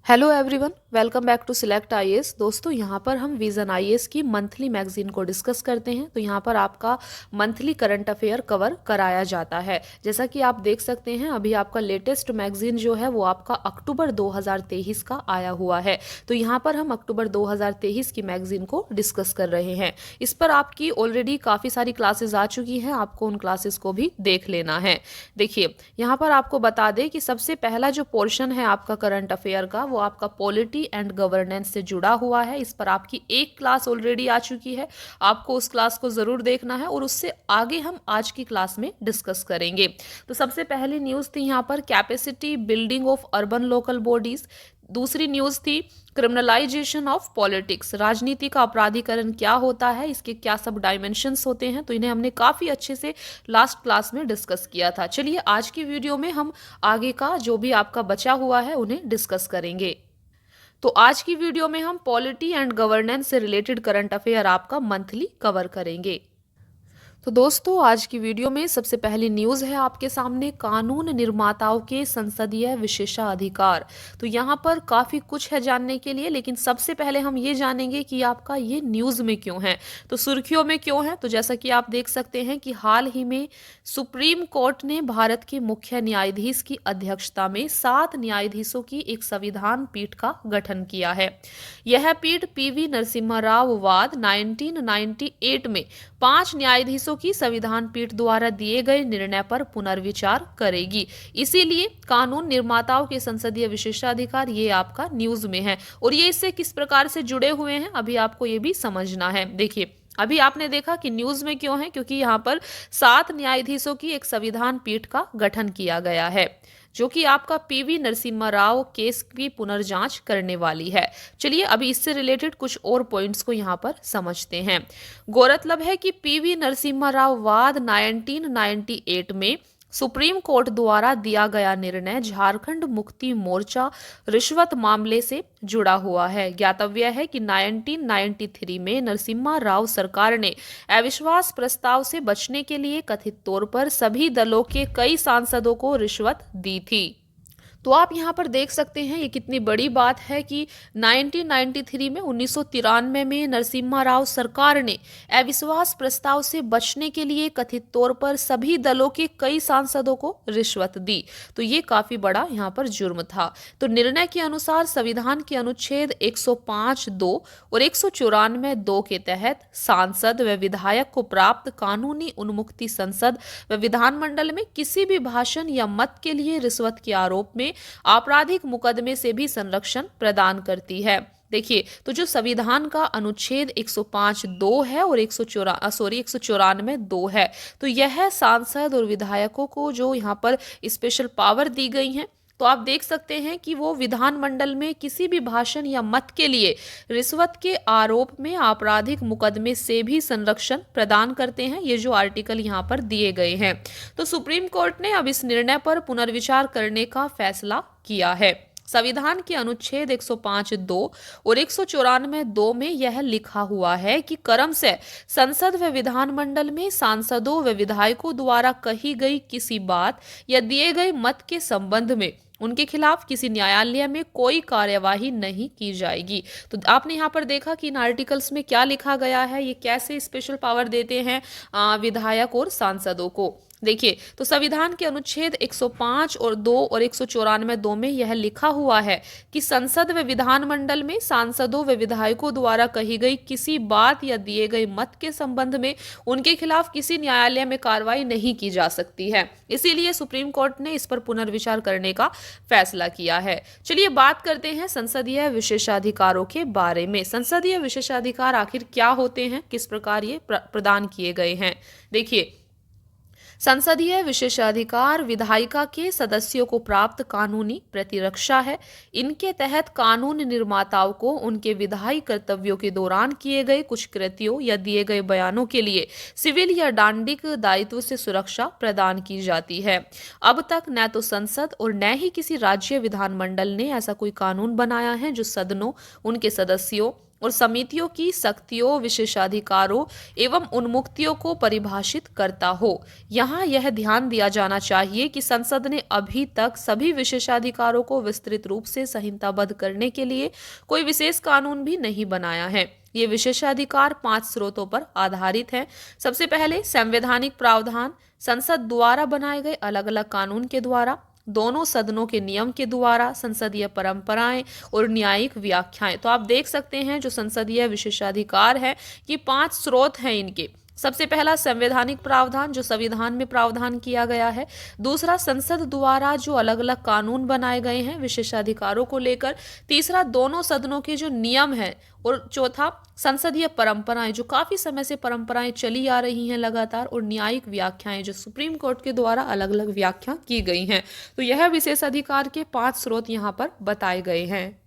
Hello everyone, welcome back to select IAS. दोस्तों, यहाँ पर हम विजन आईएएस की मंथली मैगजीन को डिस्कस करते हैं। तो यहाँ पर आपका मंथली करंट अफेयर कवर कराया जाता है। जैसा कि आप देख सकते हैं, अभी आपका लेटेस्ट मैगजीन जो है वो आपका अक्टूबर 2023 का आया हुआ है। तो यहाँ पर हम अक्टूबर 2023 की मैगजीन को डिस्कस कर रहे हैं। इस पर आपकी ऑलरेडी काफ़ी सारी क्लासेज आ चुकी हैं, आपको उन क्लासेस को भी देख लेना है। देखिए, यहाँ पर आपको बता दें कि सबसे पहला जो पोर्शन है आपका करंट अफेयर का, वो आपका पॉलिटी एंड गवर्नेंस से जुड़ा हुआ है। इस पर आपकी एक क्लास ऑलरेडी आ चुकी है, आपको उस क्लास को जरूर देखना है और उससे आगे हम आज की क्लास में डिस्कस करेंगे। तो सबसे पहली न्यूज़ थी यहाँ पर capacity building of urban local bodies. दूसरी न्यूज़ थी क्रिमिनलाइजेशन ऑफ पॉलिटिक्स, राजनीति का अपराधीकरण क्या होता है, इसके क्या सब डायमेंशंस होते हैं। तो इन्हें हमने काफ़ी अच्छे से लास्ट क्लास में डिस्कस किया था। चलिए, आज की वीडियो में हम आगे का जो भी आपका बचा हुआ है उन्हें डिस्कस करेंगे। तो आज की वीडियो में हम पॉलिटी एंड गवर्नेंस से रिलेटेड करंट अफेयर आपका मंथली कवर करेंगे। तो दोस्तों, आज की वीडियो में सबसे पहली न्यूज़ है आपके सामने कानून निर्माताओं के संसदीय विशेषाधिकार। तो यहाँ पर काफ़ी कुछ है जानने के लिए, लेकिन सबसे पहले हम ये जानेंगे कि आपका ये न्यूज़ में क्यों है, तो सुर्खियों में क्यों है। तो जैसा कि आप देख सकते हैं कि हाल ही में सुप्रीम कोर्ट ने भारत के मुख्य न्यायाधीश की अध्यक्षता में 7 न्यायाधीशों की एक संविधान पीठ का गठन किया है। यह पीठ पीवी नरसिम्हा राव वाद 1998 में 5 न्यायाधीशों की संविधान पीठ द्वारा दिए गए निर्णय पर पुनर्विचार करेगी। इसीलिए कानून निर्माताओं के संसदीय विशेषाधिकार ये आपका न्यूज में है, और ये इससे किस प्रकार से जुड़े हुए हैं अभी आपको ये भी समझना है। देखिए, अभी आपने देखा कि न्यूज में क्यों है, क्योंकि यहाँ पर 7 न्यायाधीशों की एक संविधान पीठ का गठन किया गया है, जो कि आपका पीवी नरसिम्हा राव केस की पुनर्जांच करने वाली है। चलिए, अभी इससे रिलेटेड कुछ और पॉइंट्स को यहाँ पर समझते हैं। गौरतलब है कि पीवी नरसिम्हा राव वाद 1998 में सुप्रीम कोर्ट द्वारा दिया गया निर्णय झारखंड मुक्ति मोर्चा रिश्वत मामले से जुड़ा हुआ है। ज्ञातव्य है कि 1993 में नरसिम्हा राव सरकार ने अविश्वास प्रस्ताव से बचने के लिए कथित तौर पर सभी दलों के कई सांसदों को रिश्वत दी थी। तो आप यहाँ पर देख सकते हैं ये कितनी बड़ी बात है कि 1993 में 1993 में नरसिम्हा राव सरकार ने अविश्वास प्रस्ताव से बचने के लिए कथित तौर पर सभी दलों के कई सांसदों को रिश्वत दी। तो ये काफी बड़ा यहाँ पर जुर्म था। तो निर्णय के अनुसार संविधान के अनुच्छेद 105(2) और 194(2) के तहत सांसद व विधायक को प्राप्त कानूनी उन्मुक्ति संसद व विधानमंडल में किसी भी भाषण या मत के लिए रिश्वत के आरोप में आपराधिक मुकदमे से भी संरक्षण प्रदान करती है। देखिए, तो जो संविधान का अनुच्छेद 105(2) है और 194(2) है, तो यह सांसद और विधायकों को जो यहाँ पर स्पेशल पावर दी गई है। तो आप देख सकते हैं कि वो विधानमंडल में किसी भी भाषण या मत के लिए रिश्वत के आरोप में आपराधिक मुकदमे से भी संरक्षण प्रदान करते हैं। ये जो आर्टिकल यहाँ पर दिए गए हैं, तो सुप्रीम कोर्ट ने अब इस निर्णय पर पुनर्विचार करने का फैसला किया है। संविधान के अनुच्छेद 105(2) और 194(2) में यह लिखा हुआ है कि क्रम से संसद व विधानमंडल में सांसदों व विधायकों द्वारा कही गई किसी बात या दिए गए मत के संबंध में उनके खिलाफ किसी न्यायालय में कोई कार्यवाही नहीं की जाएगी। तो आपने यहाँ पर देखा कि इन आर्टिकल्स में क्या लिखा गया है, ये कैसे स्पेशल पावर देते हैं विधायक और सांसदों को। देखिए, तो संविधान के अनुच्छेद 105(2) और 194(2) में यह लिखा हुआ है कि संसद व विधानमंडल में सांसदों व विधायकों द्वारा कही गई किसी बात या दिए गए मत के संबंध में उनके खिलाफ किसी न्यायालय में कार्रवाई नहीं की जा सकती है। इसीलिए सुप्रीम कोर्ट ने इस पर पुनर्विचार करने का फैसला किया है। चलिए, बात करते हैं संसदीय विशेषाधिकारों के बारे में। संसदीय विशेषाधिकार आखिर क्या होते हैं, किस प्रकार ये प्रदान किए गए हैं। देखिए, संसदीय विशेषाधिकार विधायिका के सदस्यों को प्राप्त कानूनी प्रतिरक्षा है। इनके तहत कानून निर्माताओं को उनके विधायी कर्तव्यों के दौरान किए गए कुछ कृत्यों या दिए गए बयानों के लिए सिविल या दंडिक दायित्व से सुरक्षा प्रदान की जाती है। अब तक न तो संसद और न ही किसी राज्य विधानमंडल ने ऐसा कोई कानून बनाया है जो सदनों, उनके सदस्यों और समितियों की शक्तियों, विशेषाधिकारों एवं उन्मुक्तियों को परिभाषित करता हो। यहाँ यह ध्यान दिया जाना चाहिए कि संसद ने अभी तक सभी विशेषाधिकारों को विस्तृत रूप से संहिताबद्ध करने के लिए कोई विशेष कानून भी नहीं बनाया है। ये विशेषाधिकार 5 स्रोतों पर आधारित हैं। सबसे पहले संवैधानिक प्रावधान, संसद द्वारा बनाए गए अलग अलग कानून के द्वारा, दोनों सदनों के नियम के द्वारा, संसदीय परंपराएं और न्यायिक व्याख्याएं। तो आप देख सकते हैं जो संसदीय विशेषाधिकार है ये 5 स्रोत हैं इनके। सबसे पहला संवैधानिक प्रावधान जो संविधान में प्रावधान किया गया है। दूसरा संसद द्वारा जो अलग अलग कानून बनाए गए हैं विशेषाधिकारों को लेकर। तीसरा दोनों सदनों के जो नियम हैं। और चौथा संसदीय परंपराएं जो काफी समय से परंपराएं चली आ रही हैं लगातार, और न्यायिक व्याख्याएं जो सुप्रीम कोर्ट के द्वारा अलग अलग व्याख्या की गई हैं। तो यह विशेषाधिकार के 5 स्रोत यहाँ पर बताए गए हैं।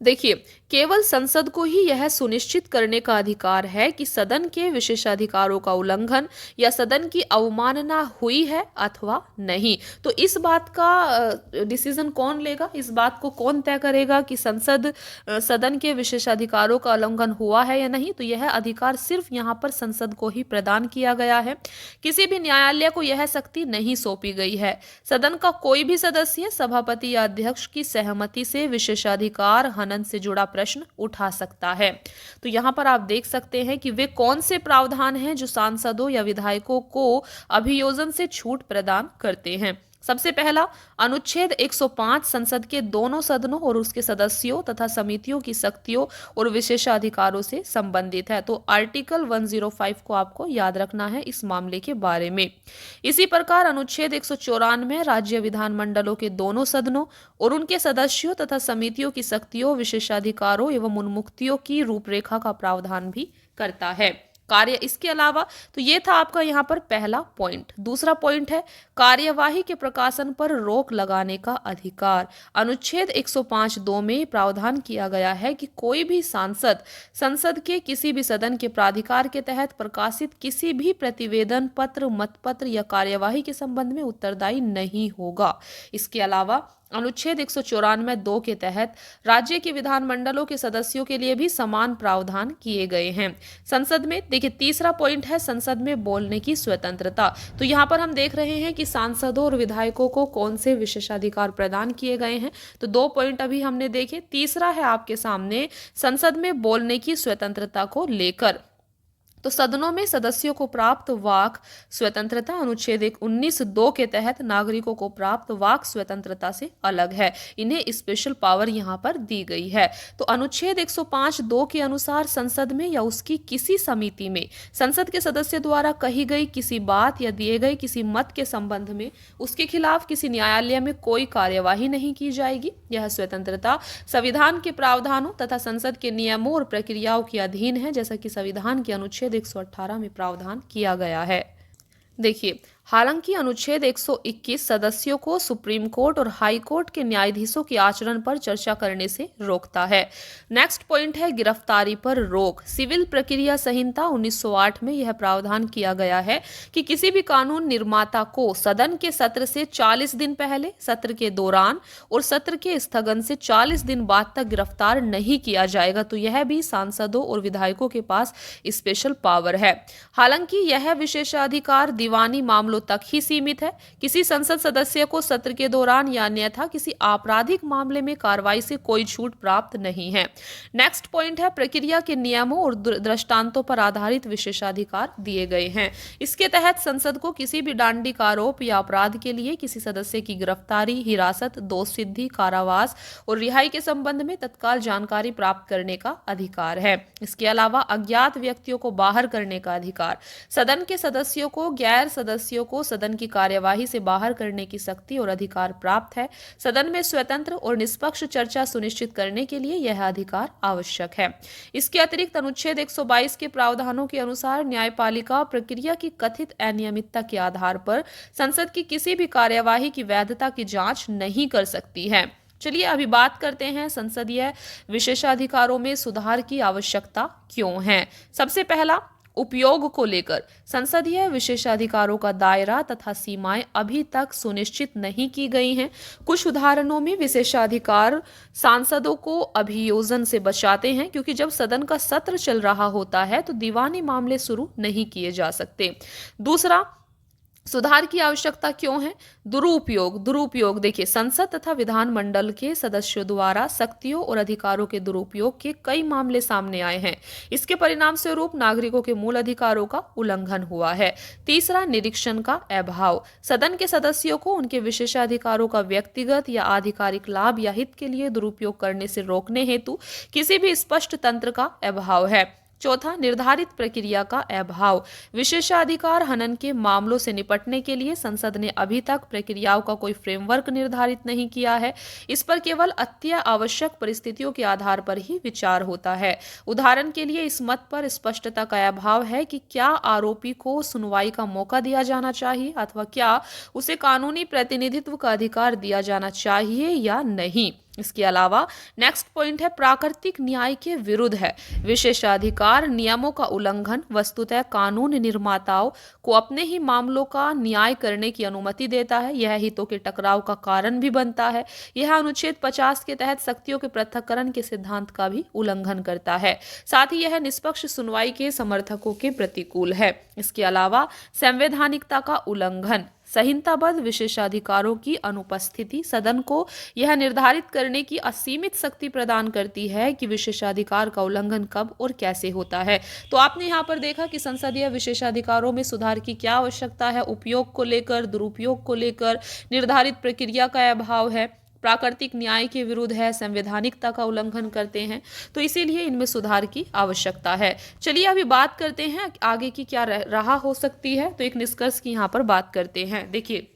देखिए, केवल संसद को ही यह सुनिश्चित करने का अधिकार है कि सदन के विशेषाधिकारों का उल्लंघन या सदन की अवमानना हुई है अथवा नहीं। तो इस बात का डिसीजन कौन लेगा, इस बात को कौन तय करेगा कि सदन के विशेषाधिकारों का उल्लंघन हुआ है या नहीं। तो यह अधिकार सिर्फ यहाँ पर संसद को ही प्रदान किया गया है। किसी भी न्यायालय को यह शक्ति नहीं सौंपी गई है। सदन का कोई भी सदस्य सभापति या अध्यक्ष की सहमति से विशेषाधिकार हनन से जुड़ा प्रश्न उठा सकता है। तो यहाँ पर आप देख सकते हैं कि वे कौन से प्रावधान हैं जो सांसदों या विधायकों को अभियोजन से छूट प्रदान करते हैं। सबसे पहला अनुच्छेद 105 संसद के दोनों सदनों और उसके सदस्यों तथा समितियों की शक्तियों और विशेषाधिकारों से संबंधित है। तो आर्टिकल 105 को आपको याद रखना है इस मामले के बारे में। इसी प्रकार अनुच्छेद 194 राज्य विधानमंडलों के दोनों सदनों और उनके सदस्यों तथा समितियों की शक्तियों, विशेषाधिकारों एवं उन्मुक्तियों की रूपरेखा का प्रावधान भी करता है। कार्य इसके अलावा, तो ये था आपका यहाँ पर पहला पॉइंट। दूसरा पॉइंट है कार्यवाही के प्रकाशन पर रोक लगाने का अधिकार। अनुच्छेद 105(2) में प्रावधान किया गया है कि कोई भी सांसद संसद के किसी भी सदन के प्राधिकार के तहत प्रकाशित किसी भी प्रतिवेदन पत्र, मतपत्र या कार्यवाही के संबंध में उत्तरदायी नहीं होगा। इसके अलावा अनुच्छेद 194(2) के तहत राज्य के विधानमंडलों के सदस्यों के लिए भी समान प्रावधान किए गए हैं। संसद में देखिए, तीसरा पॉइंट है संसद में बोलने की स्वतंत्रता। तो यहाँ पर हम देख रहे हैं कि सांसदों और विधायकों को कौन से विशेषाधिकार प्रदान किए गए हैं। तो 2 पॉइंट अभी हमने देखे। तीसरा है आपके सामने संसद में बोलने की स्वतंत्रता को लेकर। तो सदनों में सदस्यों को प्राप्त वाक स्वतंत्रता अनुच्छेद 19(2) के तहत नागरिकों को प्राप्त वाक स्वतंत्रता से अलग है। इन्हें स्पेशल पावर यहाँ पर दी गई है। तो अनुच्छेद 105(2) के अनुसार संसद में या उसकी किसी समिति में संसद के सदस्य द्वारा कही गई किसी बात या दिए गए किसी मत के संबंध में उसके खिलाफ किसी न्यायालय में कोई कार्यवाही नहीं की जाएगी। यह स्वतंत्रता संविधान के प्रावधानों तथा संसद के नियमों और प्रक्रियाओं के अधीन है, जैसा कि संविधान के अनुच्छेद 118 में प्रावधान किया गया है। देखिए, हालांकि अनुच्छेद 121 सदस्यों को सुप्रीम कोर्ट और हाई कोर्ट के न्यायाधीशों के आचरण पर चर्चा करने से रोकता है। नेक्स्ट पॉइंट है गिरफ्तारी पर रोक। सिविल प्रक्रिया संहिता 1908 में यह प्रावधान किया गया है कि किसी भी कानून निर्माता को सदन के सत्र से 40 दिन पहले, सत्र के दौरान और सत्र के स्थगन से 40 दिन बाद तक गिरफ्तार नहीं किया जाएगा। तो यह भी सांसदों और विधायकों के पास स्पेशल पावर है। हालांकि यह विशेषाधिकार दीवानी मामलों तक ही सीमित है। किसी संसद सदस्य को सत्र के दौरान या अन्यथा किसी आपराधिक मामले में कार्रवाई से कोई छूट प्राप्त नहीं है। नेक्स्ट पॉइंट है प्रक्रिया के नियमों और दृष्टांतों पर आधारित विशेषाधिकार दिए गए हैं। इसके तहत संसद को किसी भी डांडिक आरोप या अपराध के लिए किसी सदस्य की गिरफ्तारी, हिरासत, दोष सिद्धि, कारावास और रिहाई के संबंध में तत्काल जानकारी प्राप्त करने का अधिकार है। इसके अलावा अज्ञात व्यक्तियों को बाहर करने का अधिकार, सदन के सदस्यों को गैर सदस्यों को सदन की कार्यवाही से बाहर करने की शक्ति और अधिकार प्राप्त है। सदन में स्वतंत्र और निष्पक्ष चर्चा सुनिश्चित करने के लिए यह अधिकार आवश्यक है। इसके अतिरिक्त अनुच्छेद 122 के प्रावधानों के अनुसार न्यायपालिका प्रक्रिया की कथित अनियमितता के आधार पर संसद की किसी भी कार्यवाही की वैधता की जांच नहीं कर सकती है। चलिए अभी बात करते हैं संसदीय विशेषाधिकारों में सुधार की आवश्यकता क्यों है। सबसे पहला, उपयोग को लेकर संसदीय विशेषाधिकारों का दायरा तथा सीमाएं अभी तक सुनिश्चित नहीं की गई हैं। कुछ उदाहरणों में विशेषाधिकार सांसदों को अभियोजन से बचाते हैं, क्योंकि जब सदन का सत्र चल रहा होता है तो दीवानी मामले शुरू नहीं किए जा सकते। दूसरा, सुधार की आवश्यकता क्यों है? दुरुपयोग देखिए, संसद तथा विधानमंडल के सदस्यों द्वारा शक्तियों और अधिकारों के दुरुपयोग के कई मामले सामने आए हैं। इसके परिणाम स्वरूप नागरिकों के मूल अधिकारों का उल्लंघन हुआ है। तीसरा, निरीक्षण का अभाव। सदन के सदस्यों को उनके विशेषाधिकारों का व्यक्तिगत या आधिकारिक लाभ या हित के लिए दुरुपयोग करने से रोकने हेतु किसी भी स्पष्ट तंत्र का अभाव है। चौथा, निर्धारित प्रक्रिया का अभाव। विशेषाधिकार हनन के मामलों से निपटने के लिए संसद ने अभी तक प्रक्रियाओं का कोई फ्रेमवर्क निर्धारित नहीं किया है। इस पर केवल अत्य आवश्यक परिस्थितियों के आधार पर ही विचार होता है। उदाहरण के लिए इस मत पर स्पष्टता का अभाव है कि क्या आरोपी को सुनवाई का मौका दिया जाना चाहिए अथवा क्या उसे कानूनी प्रतिनिधित्व का अधिकार दिया जाना चाहिए या नहीं। इसके अलावा नेक्स्ट पॉइंट है, प्राकृतिक न्याय के विरुद्ध है। विशेषाधिकार नियमों का उल्लंघन वस्तुतः कानून निर्माताओं को अपने ही मामलों का न्याय करने की अनुमति देता है। यह हितों के टकराव का कारण भी बनता है। यह अनुच्छेद 50 के तहत शक्तियों के पृथक्करण के सिद्धांत का भी उल्लंघन करता है। साथ ही यह निष्पक्ष सुनवाई के समर्थकों के प्रतिकूल है। इसके अलावा संवैधानिकता का उल्लंघन, संहिताबद्ध विशेषाधिकारों की अनुपस्थिति सदन को यह निर्धारित करने की असीमित शक्ति प्रदान करती है कि विशेषाधिकार का उल्लंघन कब और कैसे होता है। तो आपने यहाँ पर देखा कि संसदीय विशेषाधिकारों में सुधार की क्या आवश्यकता है। उपयोग को लेकर, दुरुपयोग को लेकर, निर्धारित प्रक्रिया का अभाव है, प्राकृतिक न्याय के विरुद्ध है, संवैधानिकता का उल्लंघन करते हैं, तो इसीलिए इनमें सुधार की आवश्यकता है। चलिए अभी बात करते हैं आगे की क्या राह हो सकती है। तो एक निष्कर्ष की यहाँ पर बात करते हैं। देखिए,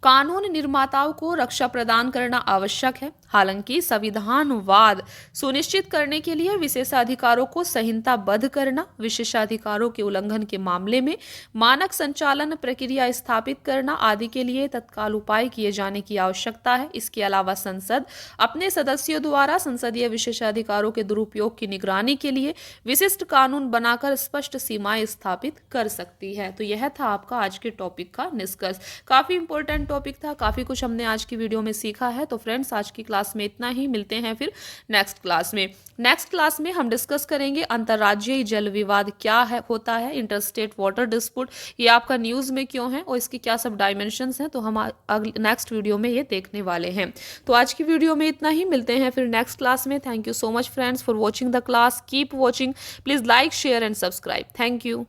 कानून निर्माताओं को रक्षा प्रदान करना आवश्यक है। हालांकि संविधानवाद सुनिश्चित करने के लिए विशेषाधिकारों को संहिताबद्ध करना, विशेषाधिकारों के उल्लंघन के मामले में मानक संचालन प्रक्रिया स्थापित करना आदि के लिए तत्काल उपाय किए जाने की आवश्यकता है। इसके अलावा संसद अपने सदस्यों द्वारा संसदीय विशेषाधिकारों के दुरुपयोग की निगरानी के लिए विशिष्ट कानून बनाकर स्पष्ट सीमाएं स्थापित कर सकती है। तो यह था आपका आज के टॉपिक का निष्कर्ष। काफी इंपॉर्टेंट टॉपिक था, काफी कुछ हमने आज की वीडियो में सीखा है। तो फ्रेंड्स, आज की क्लास में इतना ही। मिलते हैं फिर नेक्स्ट क्लास में। नेक्स्ट क्लास में हम डिस्कस करेंगे अंतर्राज्यीय जल विवाद क्या है, होता है, इंटरस्टेट वाटर डिस्प्यूट, ये आपका न्यूज में क्यों है और इसकी क्या सब डायमेंशंस हैं, तो हम नेक्स्ट वीडियो में ये देखने वाले हैं। तो आज की वीडियो में इतना ही। मिलते हैं फिर नेक्स्ट क्लास में। Thank you so much friends for watching the class. Keep watching. Please like, share and subscribe. Thank you.